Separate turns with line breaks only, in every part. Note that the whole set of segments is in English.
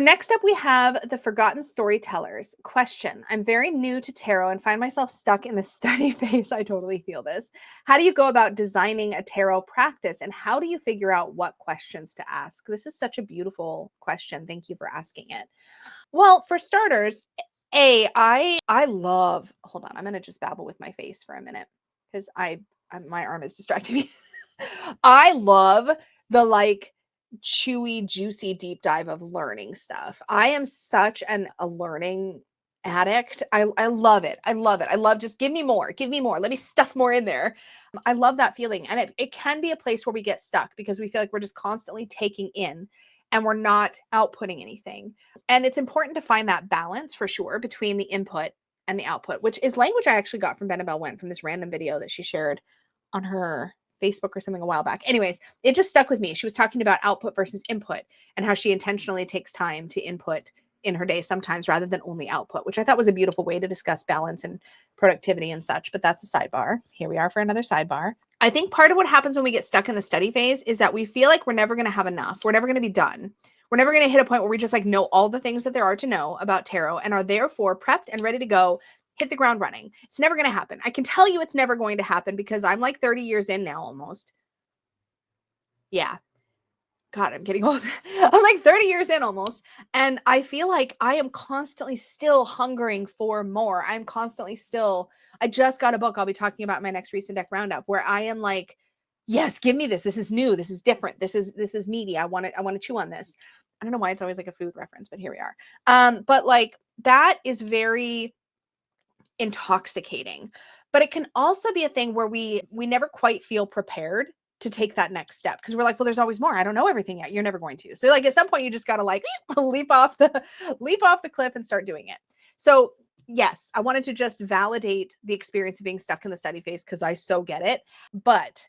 next up, we have the Forgotten Storytellers. Question. I'm very new to tarot and find myself stuck in the study phase. I totally feel this. How do you go about designing a tarot practice, and how do you figure out what questions to ask? This is such a beautiful question. Thank you for asking it. Well, for starters, I love, hold on, I'm going to just babble with my face for a minute because my arm is distracting me. I love the chewy, juicy deep dive of learning stuff. I am such a learning addict. I love it. I love it. I love just give me more, give me more. Let me stuff more in there. I love that feeling. And it can be a place where we get stuck because we feel like we're just constantly taking in and we're not outputting anything. And it's important to find that balance for sure between the input and the output, which is language I actually got from Annabelle Went from this random video that she shared on her Facebook or something a while back. Anyways, it just stuck with me. She was talking about output versus input and how she intentionally takes time to input in her day sometimes rather than only output, which I thought was a beautiful way to discuss balance and productivity and such. But that's a sidebar. Here we are for another sidebar. I think part of what happens when we get stuck in the study phase is that we feel like we're never going to have enough. We're never going to be done. We're never going to hit a point where we just know all the things that there are to know about tarot and are therefore prepped and ready to go hit the ground running. It's never going to happen. I can tell you it's never going to happen because I'm 30 years in now almost. Yeah. God, I'm getting old. I'm 30 years in almost. And I feel like I am constantly still hungering for more. I'm constantly still, I just got a book I'll be talking about in my next recent deck roundup where I am yes, give me this. This is new. This is different. This is meaty. I want to chew on this. I don't know why it's always a food reference, but here we are. But that is very intoxicating. But it can also be a thing where we never quite feel prepared to take that next step because we're well, there's always more. I don't know everything yet. You're never going to. So at some point you just got to leap off the cliff and start doing it. So yes, I wanted to just validate the experience of being stuck in the study phase because I so get it. But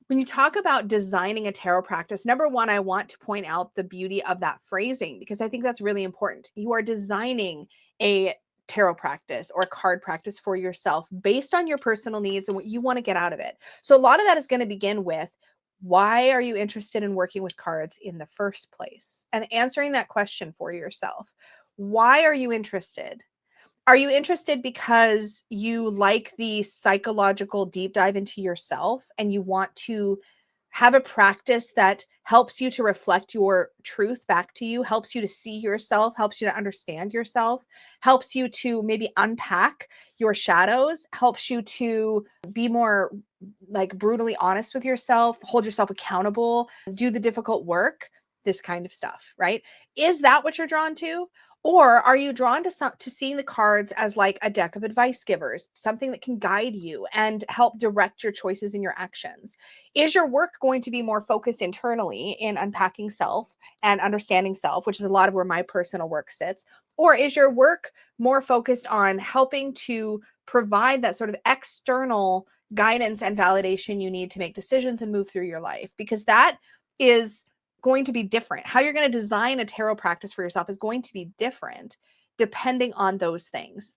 when you talk about designing a tarot practice, number one, I want to point out the beauty of that phrasing because I think that's really important. You are designing a tarot practice or a card practice for yourself based on your personal needs and what you want to get out of it. So a lot of that is going to begin with, why are you interested in working with cards in the first place? And answering that question for yourself. Why are you interested? Are you interested because you like the psychological deep dive into yourself and you want to have a practice that helps you to reflect your truth back to you, helps you to see yourself, helps you to understand yourself, helps you to maybe unpack your shadows, helps you to be more brutally honest with yourself, hold yourself accountable, do the difficult work, this kind of stuff, right? Is that what you're drawn to? Or are you drawn to seeing the cards as a deck of advice givers, something that can guide you and help direct your choices and your actions? Is your work going to be more focused internally in unpacking self and understanding self, which is a lot of where my personal work sits? Or is your work more focused on helping to provide that sort of external guidance and validation you need to make decisions and move through your life? Because that is going to be different. How you're going to design a tarot practice for yourself is going to be different depending on those things.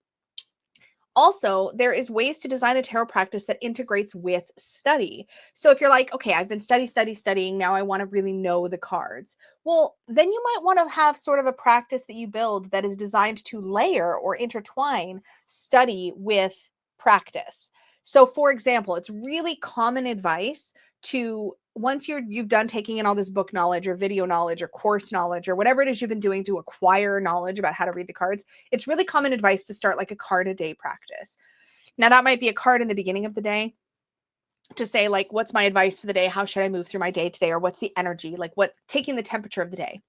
Also, there is ways to design a tarot practice that integrates with study. So if you're okay, I've been studying, now I want to really know the cards. Well, then you might want to have sort of a practice that you build that is designed to layer or intertwine study with practice. So for example, it's really common advice to, once you've done taking in all this book knowledge or video knowledge or course knowledge or whatever it is you've been doing to acquire knowledge about how to read the cards, it's really common advice to start a card a day practice. Now that might be a card in the beginning of the day to say what's my advice for the day? How should I move through my day today? Or what's the energy? Taking the temperature of the day.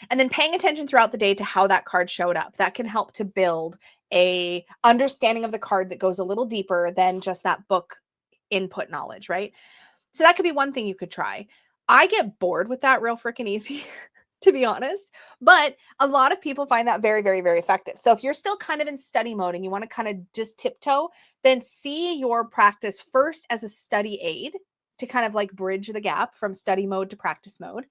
And then paying attention throughout the day to how that card showed up. That can help to build a understanding of the card that goes a little deeper than just that book input knowledge, right? So that could be one thing you could try. I get bored with that real freaking easy, to be honest, but a lot of people find that very, very, very effective. So if you're still kind of in study mode and you want to kind of just tiptoe, then see your practice first as a study aid to kind of bridge the gap from study mode to practice mode.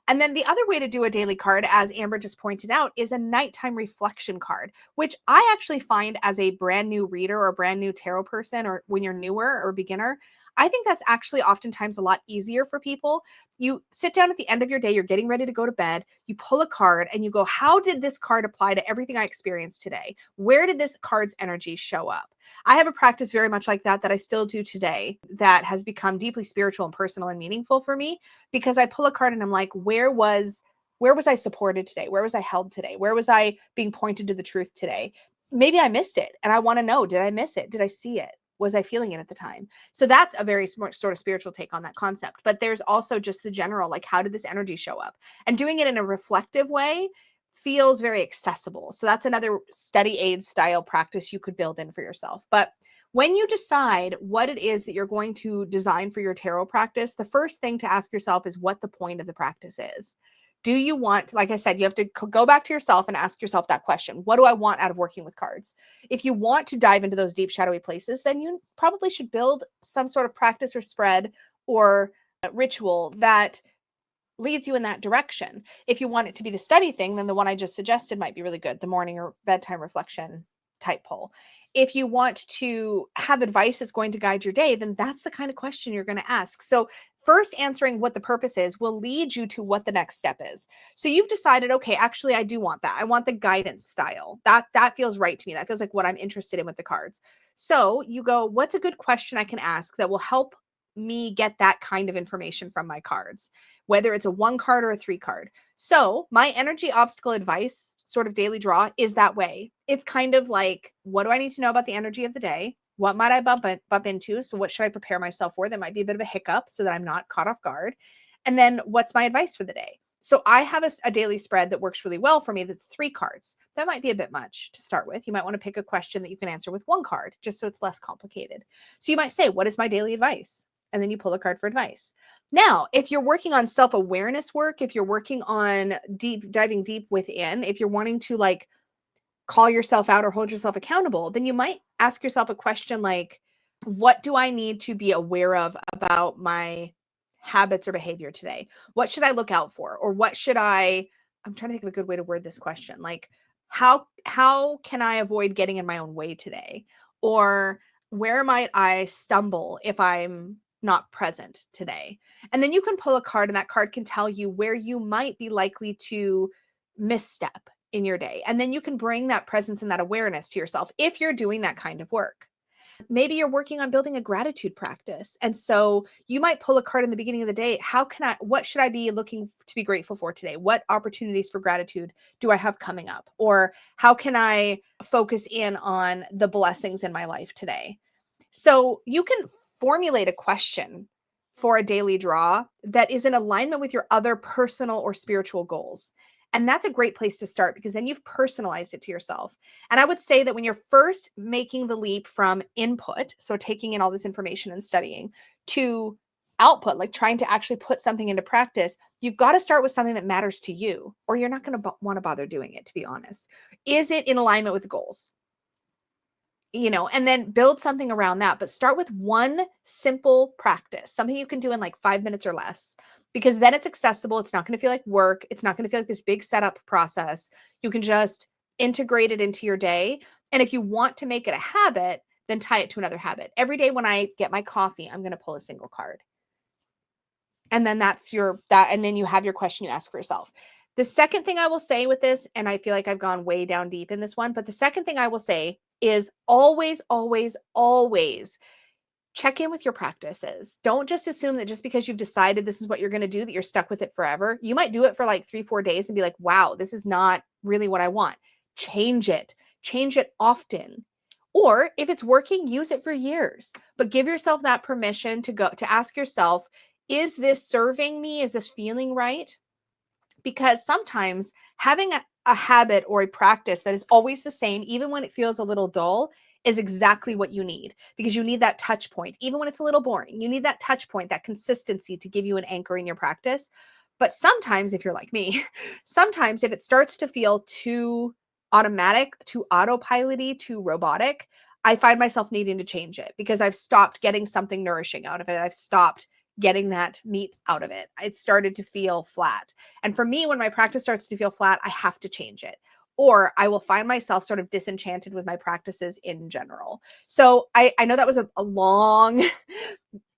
And then the other way to do a daily card, as Amber just pointed out, is a nighttime reflection card, which I actually find as a brand new reader or brand new tarot person, or when you're newer or beginner, I think that's actually oftentimes a lot easier for people. You sit down at the end of your day, you're getting ready to go to bed, you pull a card and you go, how did this card apply to everything I experienced today? Where did this card's energy show up? I have a practice very much like that I still do today that has become deeply spiritual and personal and meaningful for me, because I pull a card and I'm like, where was I supported today? Where was I held today? Where was I being pointed to the truth today? Maybe I missed it and I want to know, did I miss it? Did I see it? Was I feeling it at the time? So that's a very smart sort of spiritual take on that concept. But there's also just the general, like, how did this energy show up? And doing it in a reflective way feels very accessible. So that's another study aid style practice you could build in for yourself. But when you decide what it is that you're going to design for your tarot practice, the first thing to ask yourself is what the point of the practice is. Do you want, like I said, you have to go back to yourself and ask yourself that question. What do I want out of working with cards? If you want to dive into those deep, shadowy places, then you probably should build some sort of practice or spread or ritual that leads you in that direction. If you want it to be the study thing, then the one I just suggested might be really good, the morning or bedtime reflection type poll. If you want to have advice that's going to guide your day, then that's the kind of question you're going to ask. So first, answering what the purpose is will lead you to what the next step is. So you've decided, okay, actually, I do want that. I want the guidance style. That feels right to me. That feels like what I'm interested in with the cards. So you go, what's a good question I can ask that will help me get that kind of information from my cards, whether it's a 1 card or a 3 card. So my energy obstacle advice sort of daily draw is that way. It's kind of like, what do I need to know about the energy of the day? What might I bump into? So what should I prepare myself for? That might be a bit of a hiccup so that I'm not caught off guard. And then what's my advice for the day? So I have a daily spread that works really well for me. That's 3 cards. That might be a bit much to start with. You might want to pick a question that you can answer with 1 card, just so it's less complicated. So you might say, what is my daily advice? And then you pull a card for advice. Now, if you're working on self-awareness work, if you're working on diving deep within, if you're wanting to like call yourself out or hold yourself accountable, then you might ask yourself a question like, what do I need to be aware of about my habits or behavior today? What should I look out for? Or what should I'm trying to think of a good way to word this question. Like, how can I avoid getting in my own way today? Or where might I stumble if I'm not present today? And then you can pull a card and that card can tell you where you might be likely to misstep in your day. And then you can bring that presence and that awareness to yourself if you're doing that kind of work. Maybe you're working on building a gratitude practice. And so you might pull a card in the beginning of the day. What should I be looking to be grateful for today? What opportunities for gratitude do I have coming up? Or how can I focus in on the blessings in my life today? So you can formulate a question for a daily draw that is in alignment with your other personal or spiritual goals. And that's a great place to start because then you've personalized it to yourself. And I would say that when you're first making the leap from input, so taking in all this information and studying, to output, like trying to actually put something into practice, you've got to start with something that matters to you, or you're not going to want to bother doing it, to be honest. Is it in alignment with the goals? And then build something around that, but start with one simple practice, something you can do in like 5 minutes or less, because then it's accessible. It's not going to feel like work. It's not going to feel like this big setup process. You can just integrate it into your day. And if you want to make it a habit, then tie it to another habit. Every day when I get my coffee, I'm going to pull a single card. And then and then you have your question you ask for yourself. The second thing I will say with this, and I feel like I've gone way down deep in this one, but the second thing I will say is always, always, always check in with your practices. Don't just assume that just because you've decided this is what you're going to do, that you're stuck with it forever. You might do it for like 3-4 days and be like, wow, this is not really what I want. Change it often. Or if it's working, use it for years, but give yourself that permission to ask yourself, is this serving me? Is this feeling right? Because sometimes having a habit or a practice that is always the same, even when it feels a little dull, is exactly what you need, because you need that touch point. Even when it's a little boring, you need that touch point, that consistency to give you an anchor in your practice. But sometimes, if you're like me, sometimes if it starts to feel too automatic, too autopilot-y, too robotic, I find myself needing to change it because I've stopped getting something nourishing out of it. I've stopped getting that meat out of it. It started to feel flat. And for me, when my practice starts to feel flat, I have to change it. or I will find myself sort of disenchanted with my practices in general. So I know that was a long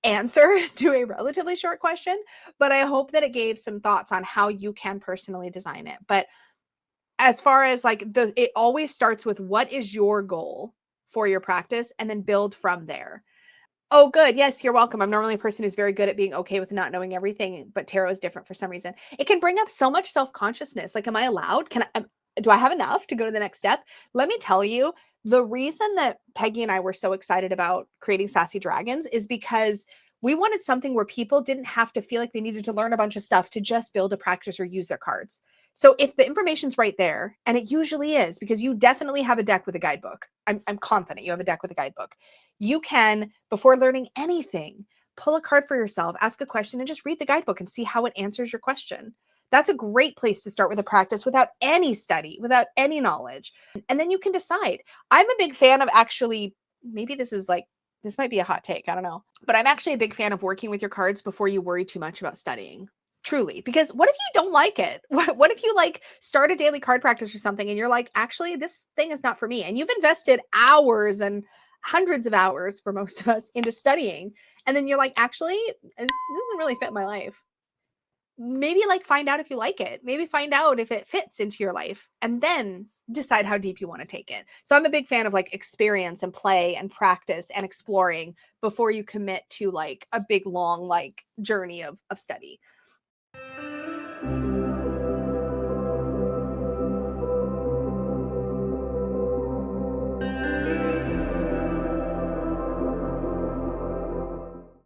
answer to a relatively short question, but I hope that it gave some thoughts on how you can personally design it. But as far as like it always starts with what is your goal for your practice and then build from there. Oh, good. Yes, you're welcome. I'm normally a person who's very good at being okay with not knowing everything, but tarot is different for some reason. It can bring up so much self-consciousness. Like, am I allowed? Do I have enough to go to the next step? Let me tell you, the reason that Peggy and I were so excited about creating Sassy Dragons is because we wanted something where people didn't have to feel like they needed to learn a bunch of stuff to just build a practice or use their cards. So if the information's right there, and it usually is, because you definitely have a deck with a guidebook. I'm confident you have a deck with a guidebook. You can, before learning anything, pull a card for yourself, ask a question, and just read the guidebook and see how it answers your question. That's a great place to start with a practice without any study, without any knowledge. And then you can decide. I'm a big fan of actually, maybe this might be a hot take, I don't know. But I'm actually a big fan of working with your cards before you worry too much about studying. Truly, because what if you don't like it? What if you like start a daily card practice or something and you're like, actually, this thing is not for me. And you've invested hours and hundreds of hours for most of us into studying. And then you're like, actually, this doesn't really fit my life. Maybe like find out if you like it. Maybe find out if it fits into your life and then decide how deep you want to take it. So I'm a big fan of like experience and play and practice and exploring before you commit to like a big long like journey of study.